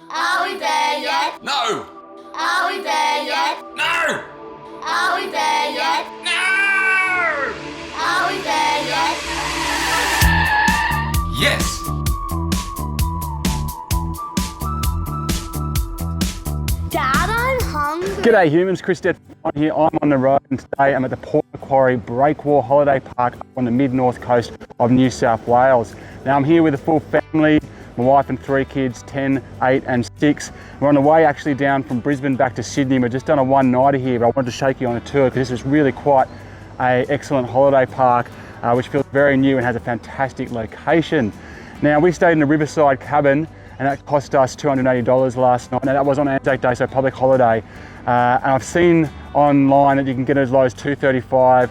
Are we there yet? No! Are we there yet? No! Are we there yet? No! Are we there yet? Yes! Dad, I'm hungry. G'day humans, Chris Stead here. I'm on the road and today I'm at the Port Macquarie Breakwall Holiday Park on the mid-north coast of New South Wales. Now I'm here with a full family, my wife and 3 kids, 10, 8 and 6. We're on the way actually down from Brisbane back to Sydney. We've just done a one-nighter here, but I wanted to shake you on a tour because this is really quite an excellent holiday park, which feels very new and has a fantastic location. Now we stayed in a riverside cabin and that cost us $280 last night. Now that was on Anzac Day, so public holiday. And I've seen online that you can get as low as $235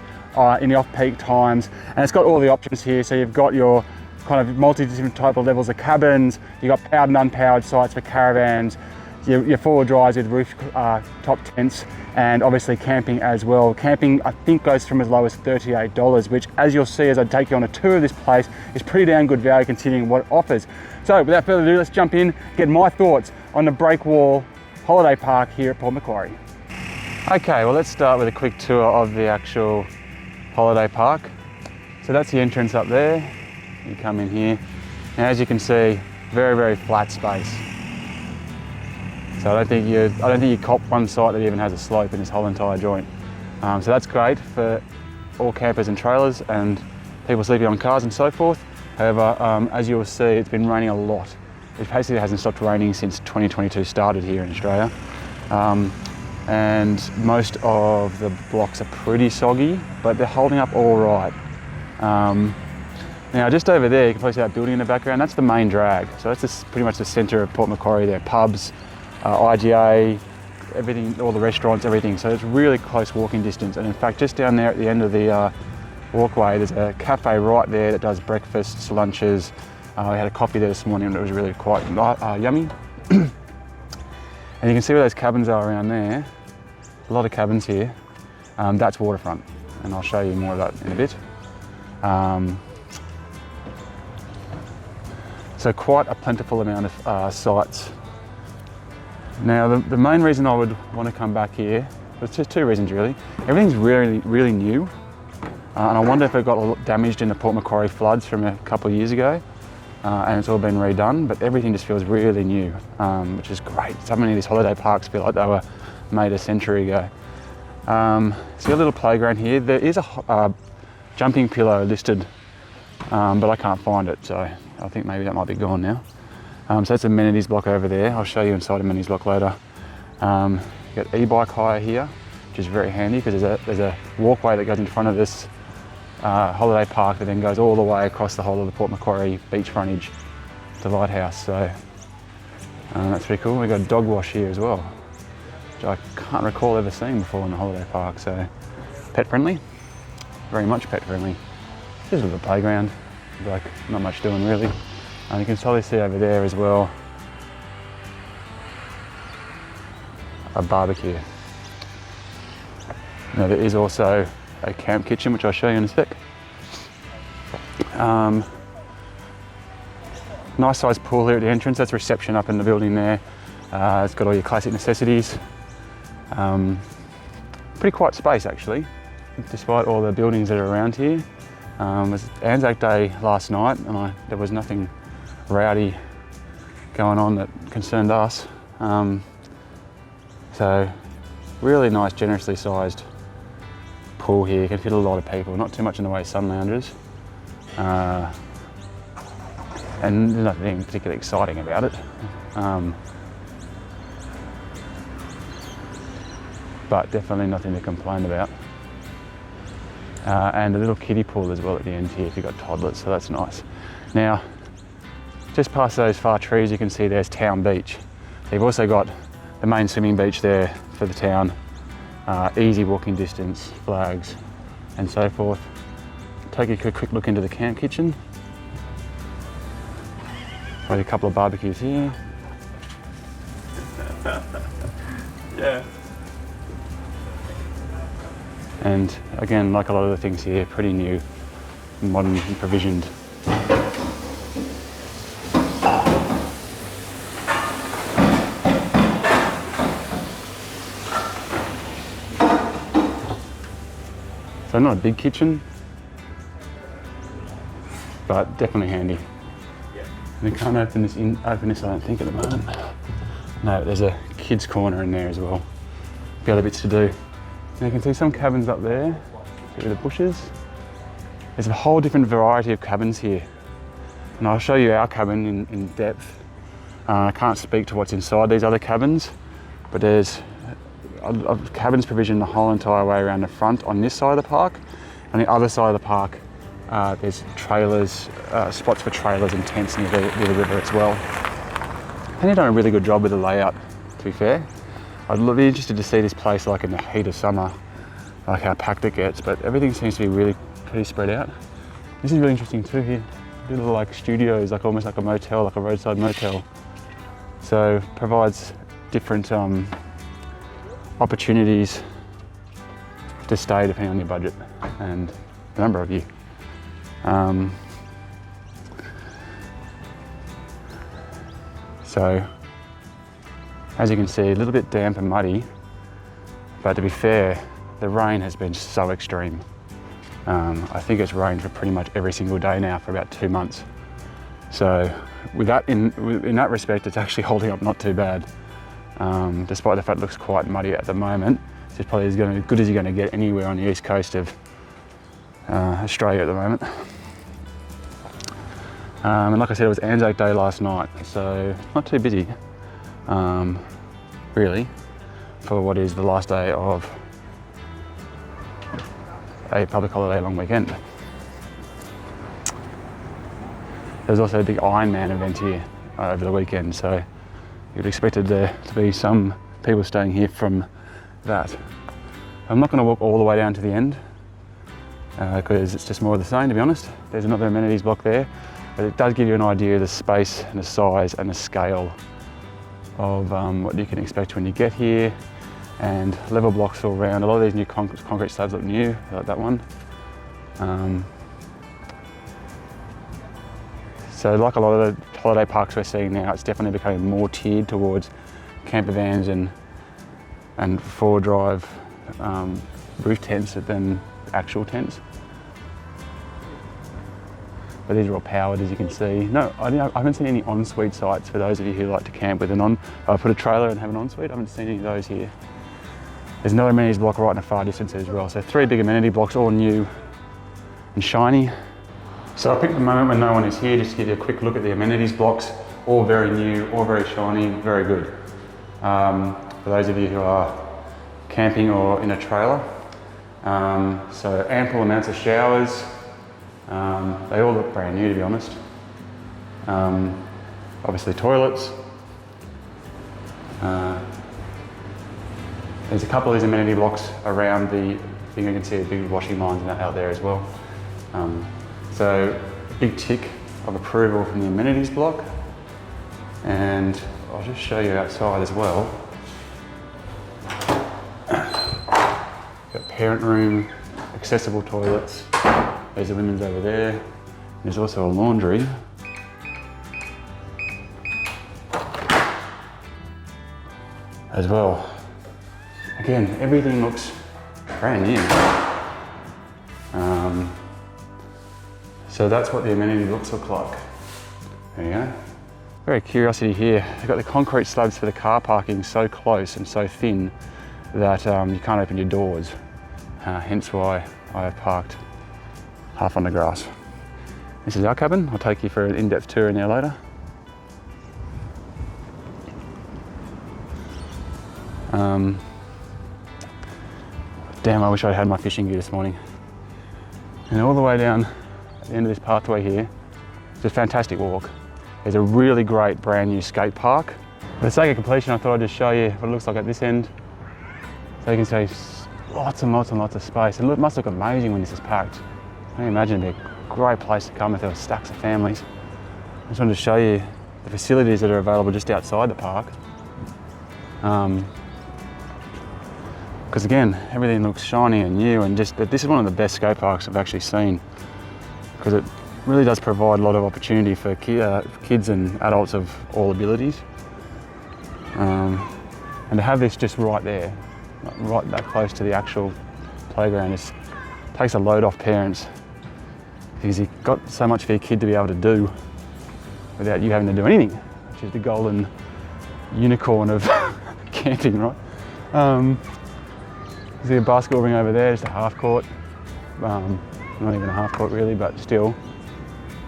in the off-peak times. And it's got all the options here. So you've got your kind of multi-different type of levels of cabins. You've got powered and unpowered sites for caravans, your four-wheel drives with roof top tents, and obviously camping as well. Camping, I think, goes from as low as $38, which, as you'll see as I take you on a tour of this place, is pretty damn good value considering what it offers. So without further ado, let's jump in, get my thoughts on the Breakwall Holiday Park here at Port Macquarie. Okay, well let's start with a quick tour of the actual holiday park. So that's the entrance up there. You come in here. Now as you can see, very, very flat space. So I don't think you cop one site that even has a slope in this whole entire joint. So that's great for all campers and trailers and people sleeping on cars and so forth. However, as you'll see, it's been raining a lot. It basically hasn't stopped raining since 2022 started here in Australia. And most of the blocks are pretty soggy, but they're holding up all right. Now just over there, you can probably see that building in the background, that's the main drag. So that's pretty much the centre of Port Macquarie. There are pubs, IGA, everything, all the restaurants, everything. So it's really close walking distance. And in fact, just down there at the end of the walkway, there's a cafe right there that does breakfasts, lunches. We had a coffee there this morning and it was really quite yummy. And you can see where those cabins are around there. A lot of cabins here. That's waterfront, and I'll show you more of that in a bit. So quite a plentiful amount of sites. Now the main reason I would want to come back here, there's just 2 reasons really. Everything's really, really new. And I wonder if it got a lot damaged in the Port Macquarie floods from a couple of years ago. And it's all been redone, but everything just feels really new, which is great. So many of these holiday parks feel like they were made a century ago. See a little playground here. There is a jumping pillow listed, but I can't find it, so I think maybe that might be gone now. So that's a amenities block over there. I'll show you inside amenities block later. You've got e-bike hire here, which is very handy because there's a walkway that goes in front of this holiday park that then goes all the way across the whole of the Port Macquarie beach frontage to Lighthouse. So that's pretty cool. We've got a dog wash here as well, which I can't recall ever seeing before in the holiday park. So pet friendly, very much pet friendly. There's a little playground, like not much doing really. And you can totally see over there as well a barbecue. Now there is also a camp kitchen, which I'll show you in a sec. Nice sized pool here at the entrance. That's reception up in the building there. It's got all your classic necessities. Pretty quiet space actually, despite all the buildings that are around here. It was Anzac Day last night and there was nothing rowdy going on that concerned us. So really nice, generously sized pool here. You can fit a lot of people, not too much in the way of sun loungers. And there's nothing particularly exciting about it. But definitely nothing to complain about. And a little kiddie pool as well at the end here if you've got toddlers, so that's nice. Now, just past those far trees you can see there's Town Beach. You've also got the main swimming beach there for the town. Easy walking distance, flags and so forth. Take a quick look into the camp kitchen. Probably a couple of barbecues here. Yeah. And again, like a lot of the things here, pretty new, modern and provisioned. So not a big kitchen, but definitely handy. We can't open this I don't think at the moment. No, there's a kids corner in there as well. A few other bits to do. Now you can see some cabins up there, through the bushes. There's a whole different variety of cabins here. And I'll show you our cabin in depth. I can't speak to what's inside these other cabins, but there's a cabins provision the whole entire way around the front on this side of the park. On the other side of the park, there's trailers, spots for trailers and tents near the river as well. I think they've done a really good job with the layout, to be fair. I'd be interested to see this place like in the heat of summer, like how packed it gets, but everything seems to be really pretty spread out. This is really interesting too here. Little like studios, like almost like a motel, like a roadside motel. So provides different opportunities to stay depending on your budget and the number of you. So as you can see, a little bit damp and muddy, but to be fair, the rain has been so extreme. I think it's rained for pretty much every single day now for about 2 months. So with that, in that respect, it's actually holding up not too bad. Despite the fact it looks quite muddy at the moment, it's probably as good as you're going to get anywhere on the east coast of Australia at the moment. And like I said, it was Anzac Day last night, so not too busy, really, for what is the last day of a public holiday long weekend. There's also a big Ironman event here over the weekend, so you'd expected there to be some people staying here from that. I'm not going to walk all the way down to the end because it's just more of the same, to be honest. There's another amenities block there, but it does give you an idea of the space and the size and the scale of what you can expect when you get here. And level blocks all around. A lot of these new concrete slabs look new, like that one. So like a lot of the holiday parks we're seeing now, it's definitely becoming more tiered towards camper vans and four drive roof tents than actual tents. But these are all powered, as you can see. No, I haven't seen any ensuite sites for those of you who like to camp with put a trailer and have an ensuite. I haven't seen any of those here. There's another amenities block right in the far distance as well. So 3 big amenity blocks, all new and shiny. So I picked the moment when no one is here just to give you a quick look at the amenities blocks. All very new, all very shiny, very good. For those of you who are camping or in a trailer. So ample amounts of showers. They all look brand new, to be honest. Obviously toilets. There's a couple of these amenity blocks around the thing. You can see a big washing lines out there as well. So big tick of approval from the amenities block. And I'll just show you outside as well. Got parent room, accessible toilets. There's the women's over there. There's also a laundry. As well. Again, everything looks brand new. So that's what the amenity looks like. There you go. Very curiosity here. They've got the concrete slabs for the car parking so close and so thin that you can't open your doors. Hence why I have parked half on the grass. This is our cabin. I'll take you for an in-depth tour in there later. Damn, I wish I'd had my fishing gear this morning. And all the way down at the end of this pathway here, it's a fantastic walk. There's a really great brand new skate park. For the sake of completion, I thought I'd just show you what it looks like at this end. So you can see lots and lots and lots of space. It must look amazing when this is packed. I can imagine it'd be a great place to come if there were stacks of families. I just wanted to show you the facilities that are available just outside the park. Because again, everything looks shiny and new, and this is one of the best skate parks I've actually seen, because it really does provide a lot of opportunity for kids and adults of all abilities. And to have this just right there, right that close to the actual playground, is takes a load off parents because you've got so much for your kid to be able to do without you having to do anything, which is the golden unicorn of camping, right? There's a basketball ring over there, just a half court. Not even a half court really, but still.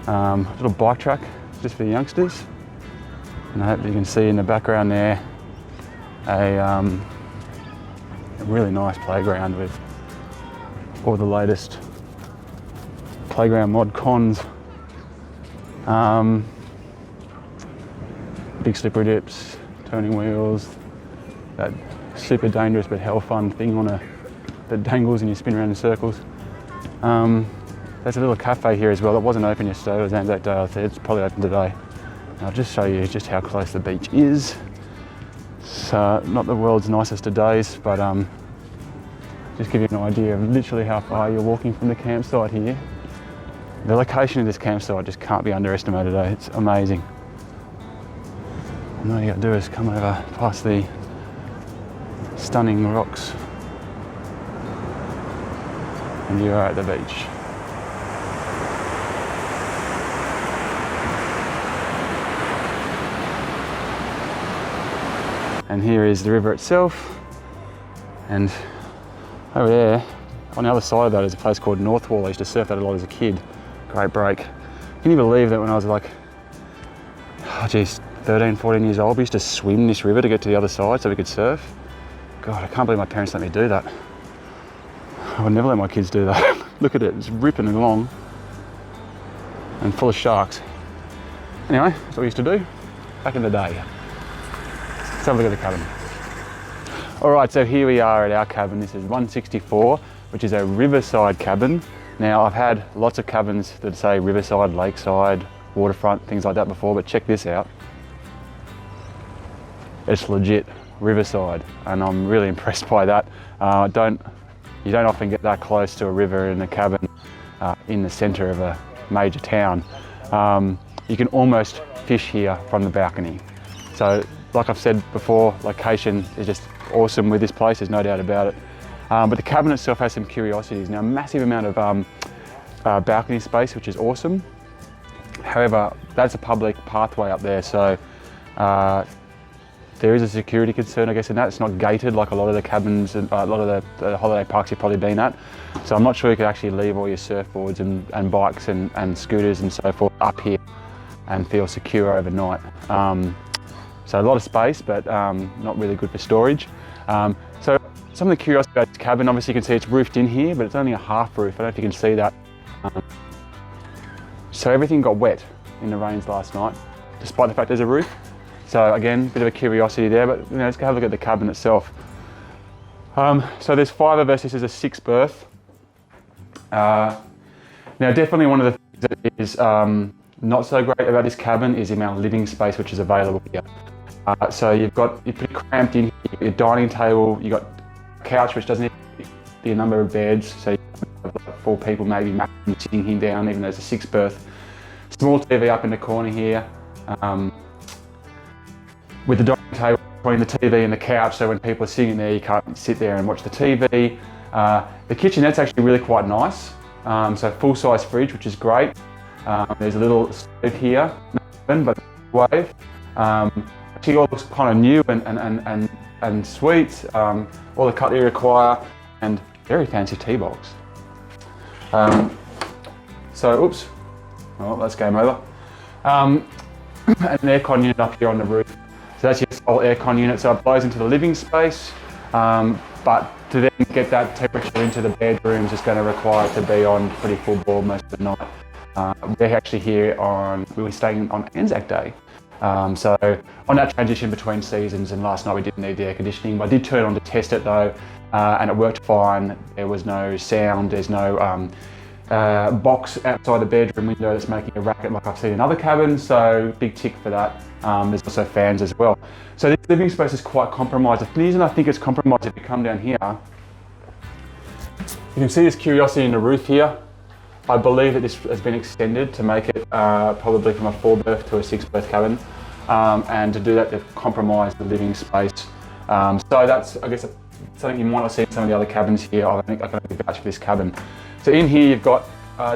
Little bike track just for the youngsters. And I hope you can see in the background there a really nice playground with all the latest playground mod cons. Big slippery dips, turning wheels, that super dangerous but hell fun thing that dangles and you spin around in circles. There's a little cafe here as well. It wasn't open yesterday, it was Anzac Day. I said it's probably open today. I'll just show you just how close the beach is. So not the world's nicest of days, but just give you an idea of literally how far you're walking from the campsite here. The location of this campsite just can't be underestimated. It's amazing. And all you got to do is come over past the stunning rocks and you are at the beach. And here is the river itself, and over there on the other side of that is a place called Northwall. I used to surf that a lot as a kid. Great break. Can you believe that when I was like, 13, 14 years old, we used to swim this river to get to the other side so we could surf? God, I can't believe my parents let me do that. I would never let my kids do that. Look at it, it's ripping along and full of sharks. Anyway, that's what we used to do back in the day. Let's have a look at the cabin. All right, so here we are at our cabin. This is 164, which is a riverside cabin. Now, I've had lots of cabins that say riverside, lakeside, waterfront, things like that before, but check this out. It's legit riverside, and I'm really impressed by that. You don't often get that close to a river in a cabin in the centre of a major town. You can almost fish here from the balcony. So, like I've said before, location is just awesome with this place, there's no doubt about it. But the cabin itself has some curiosities. Now, a massive amount of balcony space, which is awesome. However, that's a public pathway up there, so there is a security concern, I guess, in that. It's not gated like a lot of the cabins and a lot of the holiday parks you've probably been at. So I'm not sure you could actually leave all your surfboards and bikes and scooters and so forth up here and feel secure overnight. So a lot of space, but not really good for storage. So some of the curiosity about this cabin, obviously you can see it's roofed in here, but it's only a half roof. I don't know if you can see that. So everything got wet in the rains last night, despite the fact there's a roof. So again, a bit of a curiosity there, but let's go have a look at the cabin itself. So there's 5 of us, this is a 6 berth. Now definitely one of the things that is not so great about this cabin is the amount of living space which is available here. So you're pretty cramped in here, you've got your dining table, you've got a couch which doesn't fit the number of beds, so you have like 4 people maybe maximum sitting here down, even though it's a 6 berth. Small TV up in the corner here, with the dining table between the TV and the couch, so when people are sitting there you can't sit there and watch the TV. The kitchenette's actually really quite nice, so full-size fridge, which is great. There's a little stove here, but wave. Actually all looks kind of new and sweet. All the cutlery require, and very fancy tea box. So, oops, oh, that's game over. An aircon unit up here on the roof. So that's your sole aircon unit, so it blows into the living space, but to then get that temperature into the bedrooms is going to require it to be on pretty full bore most of the night. We're actually here we were staying on Anzac Day. So on that transition between seasons, and last night we didn't need the air conditioning, but I did turn on to test it though, and it worked fine. There was no sound, there's no box outside the bedroom window that's making a racket like I've seen in other cabins, so big tick for that. There's also fans as well. So this living space is quite compromised. The reason I think it's compromised, if you come down here, you can see this curiosity in the roof here. I believe that this has been extended to make it probably from a 4 berth to a 6 berth cabin, and to do that they've compromised the living space. So that's, I guess, something you might not see in some of the other cabins here. I can only vouch for this cabin. So in here you've got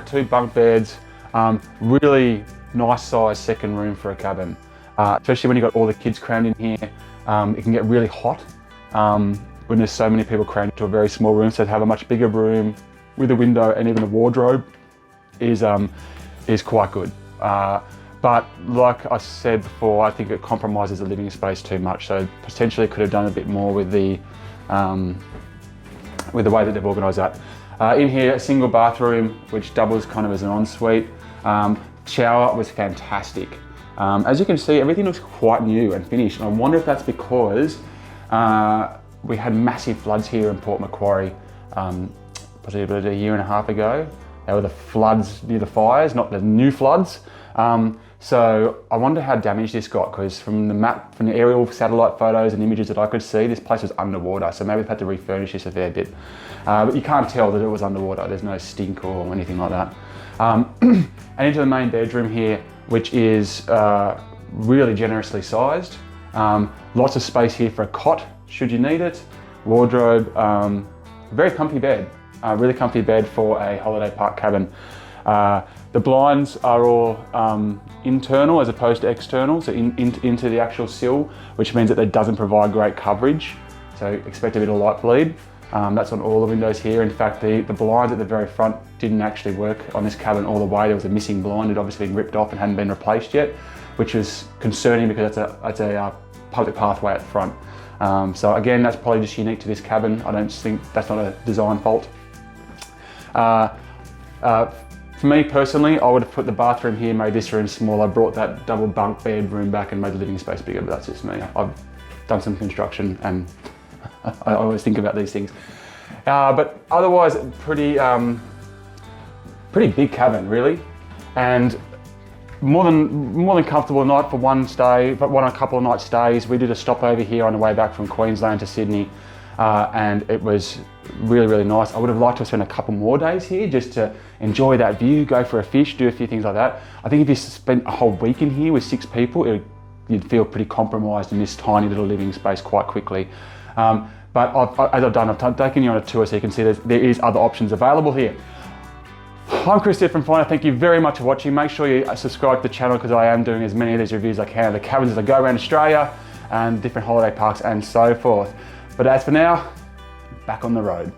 2 bunk beds, really nice size second room for a cabin. Especially when you've got all the kids crammed in here, it can get really hot when there's so many people crammed into a very small room. So to have a much bigger room with a window and even a wardrobe is quite good. But like I said before, I think it compromises the living space too much. So potentially could have done a bit more with the way that they've organised that. In here, a single bathroom, which doubles kind of as an ensuite. Shower was fantastic. As you can see, everything looks quite new and finished. And I wonder if that's because we had massive floods here in Port Macquarie, possibly about a year and a half ago. They were the floods near the fires, not the new floods. So I wonder how damaged this got, because from the map, from the aerial satellite photos and images that I could see, this place was underwater. So maybe they've had to refurnish this a fair bit. But you can't tell that it was underwater. There's no stink or anything like that. And into the main bedroom here, which is really generously sized. Lots of space here for a cot, should you need it. Wardrobe, very comfy bed. Really comfy bed for a holiday park cabin. The blinds are all internal as opposed to external, so into the actual sill, which means that it doesn't provide great coverage. So expect a bit of light bleed. That's on all the windows here. In fact, the blinds at the very front didn't actually work on this cabin all the way. There was a missing blind. It obviously been ripped off and hadn't been replaced yet, which was concerning because that's a public pathway at the front. So again, that's probably just unique to this cabin. I don't think that's not a design fault. For me personally, I would have put the bathroom here, made this room smaller, brought that double bunk bed room back and made the living space bigger, but that's just me. I've done some construction and I always think about these things. But otherwise, pretty big cabin really. And more than comfortable night for one stay, but a couple of night stays. We did a stopover here on the way back from Queensland to Sydney. And it was really, really nice. I would have liked to spend a couple more days here just to enjoy that view, go for a fish, do a few things like that. I think if you spent a whole week in here with 6 people, you'd feel pretty compromised in this tiny little living space quite quickly. But I've taken you on a tour so you can see there is other options available here. I'm Chris from Finder. Thank you very much for watching. Make sure you subscribe to the channel because I am doing as many of these reviews as I can of the cabins as I go around Australia and different holiday parks and so forth. But as for now, back on the road.